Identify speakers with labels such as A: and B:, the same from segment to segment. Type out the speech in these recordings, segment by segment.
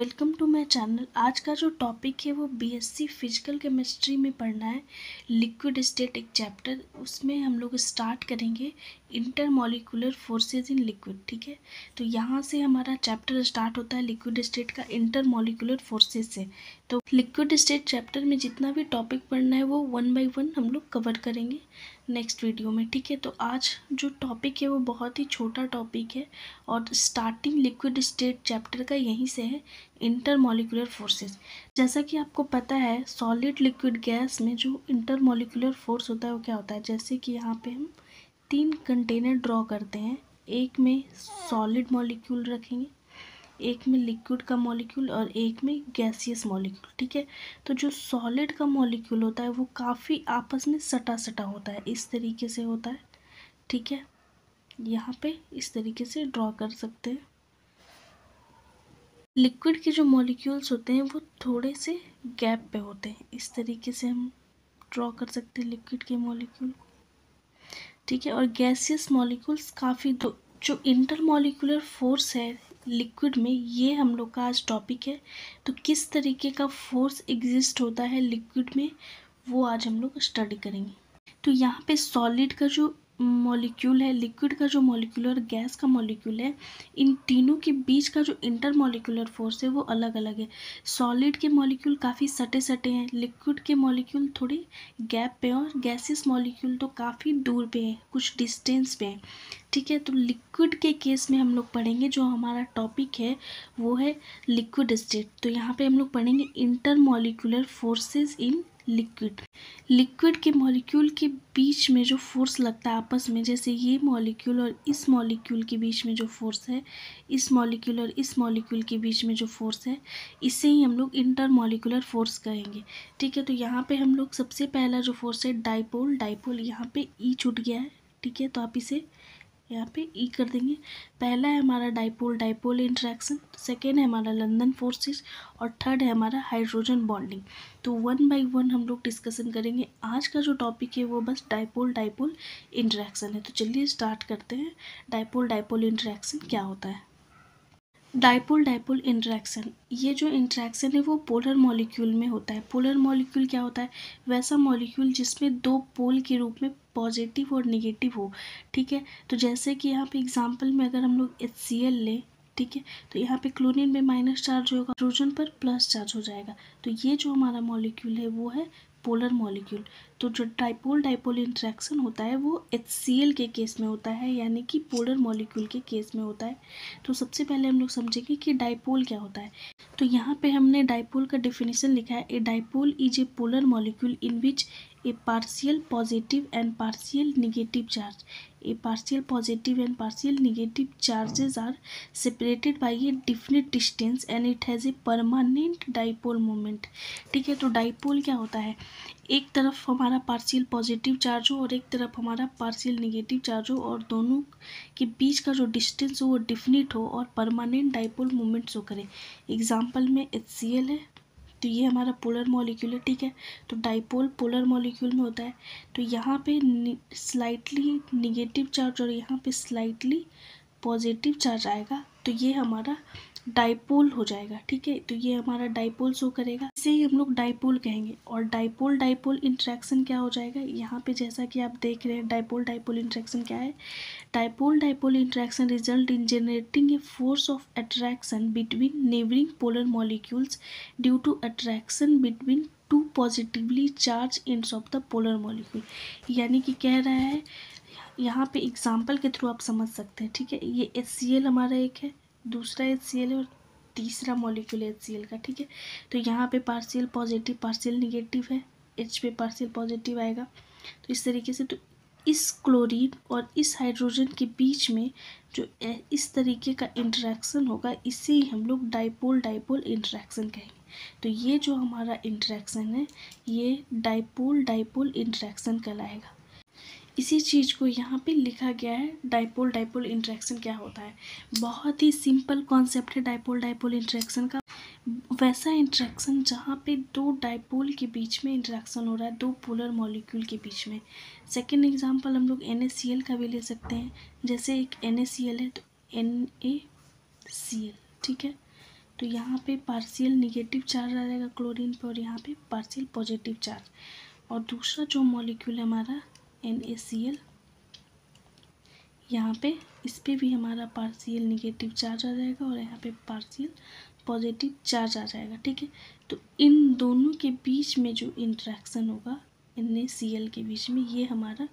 A: Welcome to my channel. आज का जो टॉपिक है वो बीएससी फिजिकल केमिस्ट्री में पढ़ना है। लिक्विड स्टेट एक चैप्टर, उसमें हम लोग स्टार्ट करेंगे इंटरमॉलिक्यूलर फोर्सेस इन लिक्विड। ठीक है, तो यहाँ से हमारा चैप्टर स्टार्ट होता है लिक्विड स्टेट का इंटरमॉलिक्यूलर फोर्सेस से। तो लिक्विड स्टेट चैप्टर में जितना भी टॉपिक पढ़ना है वो 1 बाय 1 हम लोग कवर करेंगे नेक्स्ट वीडियो में। ठीक है, तो आज जो टॉपिक है वो बहुत ही छोटा टॉपिक है और स्टार्टिंग लिक्विड स्टेट चैप्टर का यहीं से है, इंटरमॉलिक्यूलर फोर्सेस। जैसा कि आपको पता है सॉलिड लिक्विड गैस में जो इंटरमॉलिक्यूलर फोर्स होता है वो क्या होता है। जैसे कि यहाँ पे हम 3 कंटेनर ड्रॉ करते हैं, एक में सॉलिड मॉलिक्यूल रखेंगे, एक में लिक्विड का मॉलिक्यूल और एक में गैसियस मॉलिक्यूल। ठीक है, तो जो सॉलिड का मॉलिक्यूल होता है वो काफ़ी आपस में सटा सटा होता है, इस तरीके से होता है। ठीक है, यहाँ पे इस तरीके से ड्रॉ कर सकते हैं। लिक्विड के जो मॉलिक्यूल्स होते हैं वो थोड़े से गैप पे होते हैं, इस तरीके से हम ड्रॉ कर सकते हैं लिक्विड के मॉलिक्यूल। ठीक है, और गैसियस मॉलिक्यूल्स काफ़ी दो। जो इंटरमॉलिक्यूलर फोर्स है लिक्विड में, ये हम लोग का आज टॉपिक है। तो किस तरीके का फोर्स एग्जिस्ट होता है लिक्विड में वो आज हम लोग स्टडी करेंगे। तो यहाँ पे सॉलिड का जो मॉलिक्यूल है, लिक्विड का जो मॉलिक्यूल और गैस का मॉलिक्यूल है, इन तीनों के बीच का जो इंटरमॉलिक्यूलर फोर्स है वो अलग अलग है। सॉलिड के मॉलिक्यूल काफ़ी सटे सटे हैं, लिक्विड के मॉलिक्यूल थोड़ी गैप पे और गैसियस मॉलिक्यूल तो काफ़ी दूर पे है, कुछ डिस्टेंस पे है। ठीक है, तो लिक्विड के केस में हम लोग पढ़ेंगे, जो हमारा टॉपिक है वो है लिक्विड स्टेट। तो यहाँ पे हम लोग पढ़ेंगे intermolecular forces in liquid. Liquid के मॉलिक्यूल के बीच में जो फोर्स लगता है आपस में, जैसे ये मॉलिक्यूल और इस मॉलिक्यूल के बीच में जो फोर्स है, इस मॉलिक्यूल और इस मॉलिक्यूल के बीच में जो फोर्स है, इसे ही हम लोग इंटरमॉलिक्यूलर फोर्स कहेंगे। ठीक है, तो यहाँ पे हम लोग सबसे पहला जो फोर्स है डाइपोल, डाइपोल यहाँ पे ई छूट गया है। ठीक है, तो आप इसे यहाँ पे ई कर देंगे। पहला है हमारा डाइपोल डाइपोल इंटरेक्शन, सेकेंड है हमारा लंदन फोर्सेस और थर्ड है हमारा हाइड्रोजन बॉन्डिंग। तो 1 बाय 1 हम लोग डिस्कशन करेंगे। आज का जो टॉपिक है वो बस डाइपोल डाइपोल इंटरेक्शन है। तो चलिए स्टार्ट करते हैं। डाइपोल डाइपोल इंटरेक्शन क्या होता है। डाइपोल डाइपोल इंटरेक्शन, ये जो इंटरेक्शन है वो पोलर मॉलिक्यूल में होता है। पोलर मॉलिक्यूल क्या होता है, वैसा मॉलिक्यूल जिसमें दो पोल के रूप में पॉजिटिव और निगेटिव हो। ठीक है, तो जैसे कि यहाँ पे एग्जांपल में अगर हम लोग HCl लें, ठीक है, तो यहाँ पे क्लोरीन में माइनस चार्ज होगा, हाइड्रोजन पर प्लस चार्ज हो जाएगा। तो ये जो हमारा मॉलिक्यूल है वो है पोलर मॉलिक्यूल। तो जो डाइपोल डाइपोल इंटरेक्शन होता है वो HCl के केस में होता है, यानी कि पोलर मॉलिक्यूल के केस में होता है। तो सबसे पहले हम लोग समझेंगे कि डाइपोल क्या होता है। तो यहाँ पे हमने डाइपोल का डेफिनेशन लिखा है, a dipole is a polar molecule in which a partial positive and partial negative charge. A partial positive and partial negative charges are separated by a definite distance and it has a permanent dipole moment. ठीक है, तो dipole क्या होता है, एक तरफ हमारा partial positive charge हो और एक तरफ हमारा पार्शियल नेगेटिव चार्ज हो और दोनों के बीच का जो डिस्टेंस हो वो डिफिनिट हो और परमानेंट डाइपोल मोमेंट शो करे। एग्जाम्पल में HCl है, तो ये हमारा पोलर मॉलिक्यूल है। ठीक है, तो डाइपोल पोलर मॉलिक्यूल में होता है। तो यहाँ पे स्लाइटली निगेटिव चार्ज और यहाँ पे स्लाइटली पॉजिटिव चार्ज आएगा, तो ये हमारा डाइपोल हो जाएगा। ठीक है, तो ये हमारा डाइपोल शो करेगा, इसे ही हम लोग डाइपोल कहेंगे। और डाइपोल डाइपोल इंटरेक्शन क्या हो जाएगा, यहाँ पे जैसा कि आप देख रहे हैं डाइपोल डाइपोल इंटरेक्शन क्या है। Dipole dipole interaction result in generating a force of attraction between neighboring polar molecules due to attraction between two positively charged ends of the polar molecule। यानी कि कह रहा है, यहाँ पे एग्जाम्पल के थ्रू आप समझ सकते हैं। ठीक है, ये HCl हमारा एक है, दूसरा HCl है और तीसरा मॉलिक्यूल है HCl का। ठीक है, तो यहाँ पे पार्शियल पॉजिटिव पार्शियल निगेटिव है, H पे पार्शियल पॉजिटिव आएगा। तो इस तरीके से तो इस क्लोरीन और इस हाइड्रोजन के बीच में जो इस तरीके का इंटरेक्शन होगा, इसे ही हम लोग डाइपोल डाइपोल इंटरेक्शन कहेंगे। तो ये जो हमारा इंटरेक्शन है ये डाइपोल डाइपोल इंटरेक्शन कहलाएगा। इसी चीज़ को यहाँ पे लिखा गया है, डाइपोल डाइपोल इंटरेक्शन क्या होता है। बहुत ही सिंपल कॉन्सेप्ट है डाइपोल डाइपोल इंटरेक्शन का। वैसा इंटरेक्शन जहाँ पे दो डाइपोल के बीच में इंटरेक्शन हो रहा है, दो पोलर मॉलिक्यूल के बीच में। सेकेंड एग्जांपल हम लोग NaCl का भी ले सकते हैं। जैसे एक NaCl है तो NaCl, ठीक है, तो यहाँ पे पार्शियल निगेटिव चार्ज आ जाएगा क्लोरीन पे और यहाँ पे पार्शियल पॉजिटिव चार्ज। और दूसरा जो मॉलिक्यूल है हमारा NaCl, यहाँ पे इस पे भी हमारा पार्शियल निगेटिव चार्ज आ जाएगा और यहाँ पे पार्शियल पॉजिटिव चार्ज आ जाएगा। ठीक है, तो इन दोनों के बीच में जो इंटरेक्शन होगा NaCl के बीच में, ये हमारा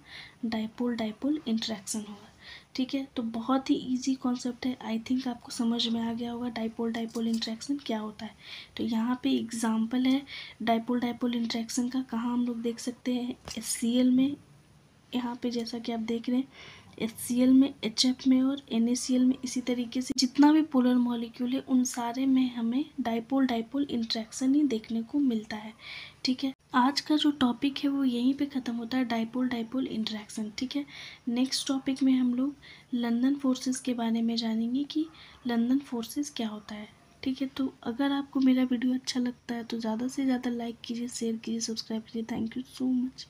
A: डाइपोल डाइपोल इंटरेक्शन होगा। ठीक है, तो बहुत ही इजी कॉन्सेप्ट है, आई थिंक आपको समझ में आ गया होगा डाइपोल डाइपोल इंटरेक्शन क्या होता है। तो यहाँ पे एग्जांपल है डाइपोल डाइपोल इंटरेक्शन का, कहाँ हम लोग देख सकते हैं HCl में, यहाँ पे जैसा कि आप देख रहे हैं HCl में, HF में और NaCl में। इसी तरीके से जितना भी पोलर मॉलिक्यूल है उन सारे में हमें डाइपोल डाइपोल इंटरेक्शन ही देखने को मिलता है। ठीक है, आज का जो टॉपिक है वो यहीं पे ख़त्म होता है, डाइपोल डाइपोल इंटरेक्शन। ठीक है, नेक्स्ट टॉपिक में हम लोग लंदन फोर्सेस के बारे में जानेंगे कि लंदन फोर्सेस क्या होता है। ठीक है, तो अगर आपको मेरा वीडियो अच्छा लगता है तो ज़्यादा से ज़्यादा लाइक कीजिए, शेयर कीजिए, सब्सक्राइब कीजिए। Thank you so much.